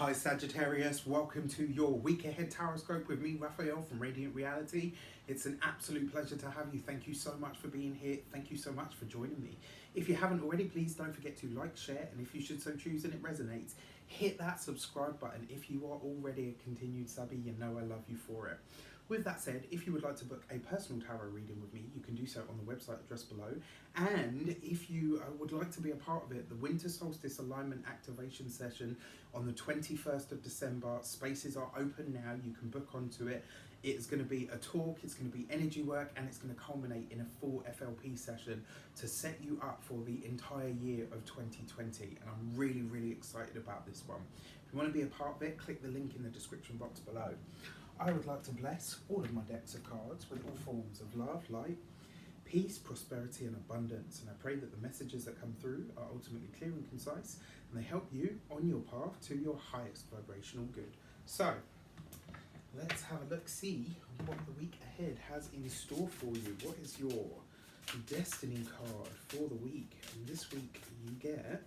Hi Sagittarius, welcome to your week ahead taroscope with me, Raphael from Reydiant Reality. It's an absolute pleasure to have you. Thank you so much for being here. Thank you so much for joining me. If you haven't already, please don't forget to like, share, and if you should so choose and it resonates, hit that subscribe button. If you are already a continued subby, you know I love you for it. With that said, if you would like to book a personal tarot reading with me, you can do so on the website address below. And if you would like to be a part of it, the Winter Solstice Alignment Activation Session on the 21st of December, spaces are open now, you can book onto it. It's going to be a talk, it's going to be energy work, and it's going to culminate in a full FLP session to set you up for the entire year of 2020. And I'm really, really excited about this one. If you want to be a part of it, click the link in the description box below. I would like to bless all of my decks of cards with all forms of love, light, peace, prosperity and abundance, and I pray that the messages that come through are ultimately clear and concise and they help you on your path to your highest vibrational good. So let's have a look, see what the week ahead has in store for you. What is your destiny card for the week? And this week you get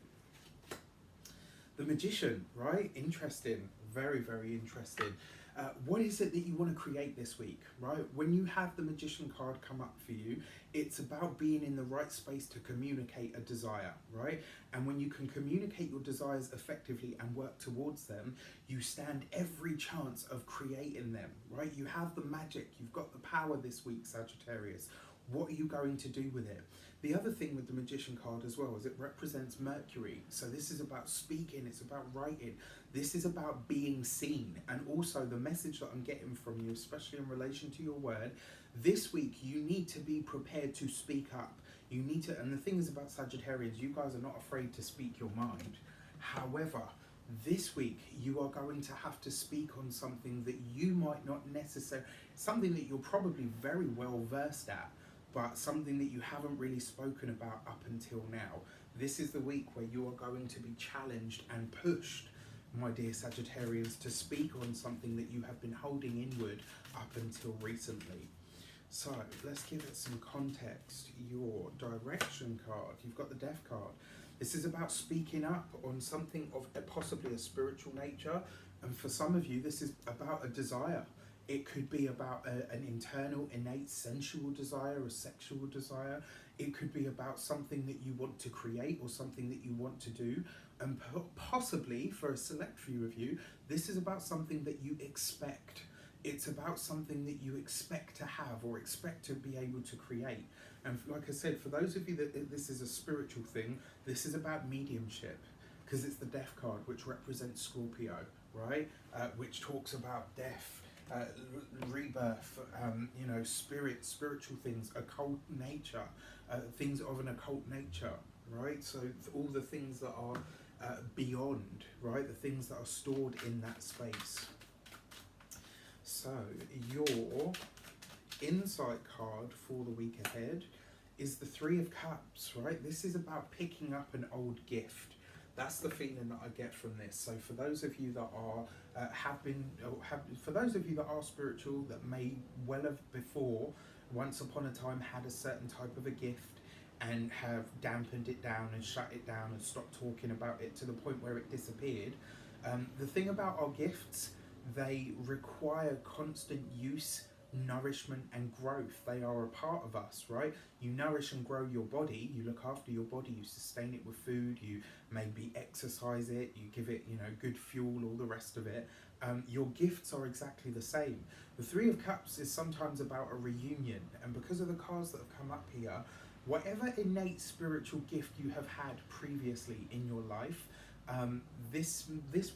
the Magician, right? Interesting, very, very interesting. What is it that you want to create this week, right? When you have the Magician card come up for you, it's about being in the right space to communicate a desire, right? And when you can communicate your desires effectively and work towards them, you stand every chance of creating them, right? You have the magic, you've got the power this week, Sagittarius. What are you going to do with it? The other thing with the Magician card as well is it represents Mercury. So this is about speaking, it's about writing. This is about being seen. And also the message that I'm getting from you, especially in relation to your word, this week you need to be prepared to speak up. You need to, and the thing is about Sagittarians, you guys are not afraid to speak your mind. However, this week you are going to have to speak on something that you might not necessarily, something that you're probably very well versed at, but something that you haven't really spoken about up until now. This is the week where you are going to be challenged and pushed, my dear Sagittarians, to speak on something that you have been holding inward up until recently. So let's give it some context. Your direction card, you've got the Death card. This is about speaking up on something of possibly a spiritual nature, and for some of you this is about a desire. It could be about an internal, innate, sensual desire, a sexual desire. It could be about something that you want to create or something that you want to do. And possibly, for a select few of you, this is about something that you expect. It's about something that you expect to have or expect to be able to create. And like I said, for those of you that this is a spiritual thing, this is about mediumship, because it's the Death card, which represents Scorpio, right? Which talks about death, rebirth, you know, spiritual things, occult nature, things of an occult nature, right? So all the things that are beyond, right? The things that are stored in that space. So your insight card for the week ahead is the Three of Cups, right? This is about picking up an old gift. That's the feeling that I get from this. So for those of you that are for those of you that are spiritual, that may well have before, once upon a time, had a certain type of a gift and have dampened it down and shut it down and stopped talking about it to the point where it disappeared. The thing about our gifts, they require constant use, nourishment and growth. They are a part of us, right? You nourish and grow your body, you look after your body, you sustain it with food, you maybe exercise it, you give it, you know, good fuel, all the rest of it. Your gifts are exactly the same. The Three of Cups is sometimes about a reunion, and because of the cards that have come up here, whatever innate spiritual gift you have had previously in your life, this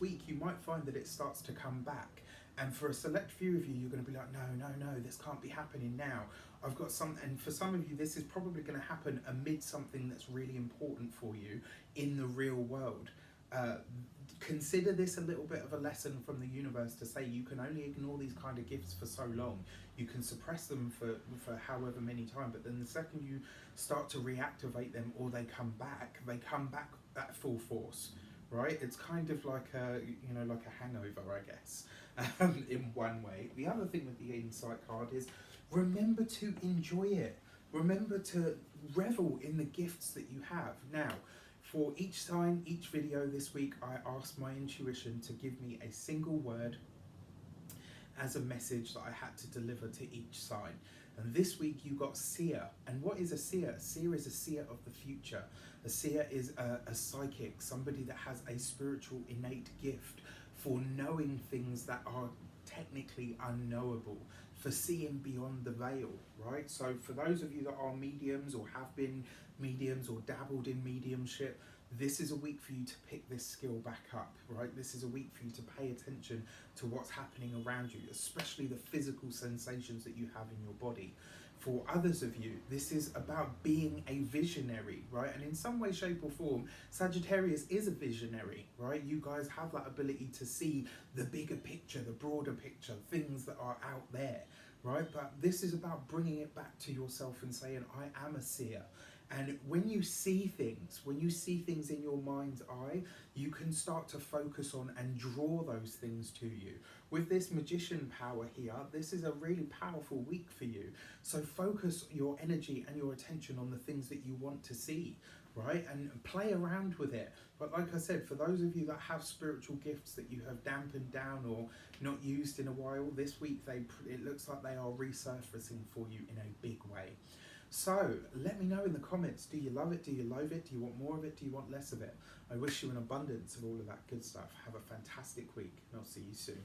week you might find that it starts to come back. And for a select few of you, you're going to be like, no, this can't be happening now. I've got some, and for some of you, this is probably going to happen amid something that's really important for you in the real world. Consider this a little bit of a lesson from the universe to say you can only ignore these kind of gifts for so long. You can suppress them for however many times, but then the second you start to reactivate them or they come back at full force. Right? It's kind of like a, you know, like a hangover, I guess, in one way. The other thing with the insight card is remember to enjoy it. Remember to revel in the gifts that you have. Now, For each sign, each video this week, I asked my intuition to give me a single word as a message that I had to deliver to each sign. And this week you got seer. And what is a seer? A seer is a seer of the future. A seer is a psychic, somebody that has a spiritual innate gift for knowing things that are technically unknowable, for seeing beyond the veil, right? So for those of you that are mediums or have been mediums or dabbled in mediumship, this is a week for you to pick this skill back up, right? This is a week for you to pay attention to what's happening around you, especially the physical sensations that you have in your body. For others of you, this is about being a visionary, right? And in some way, shape or form, Sagittarius is a visionary, right? You guys have that ability to see the bigger picture, the broader picture, things that are out there, right? But this is about bringing it back to yourself and saying, I am a seer. And when you see things in your mind's eye, you can start to focus on and draw those things to you. With this magician power here, this is a really powerful week for you. So focus your energy and your attention on the things that you want to see, right? And play around with it. But like I said, for those of you that have spiritual gifts that you have dampened down or not used in a while, this week it looks like they are resurfacing for you in a big way. So let me know in the comments, do you love it? Do you loathe it? Do you want more of it? Do you want less of it? I wish you an abundance of all of that good stuff. Have a fantastic week and I'll see you soon.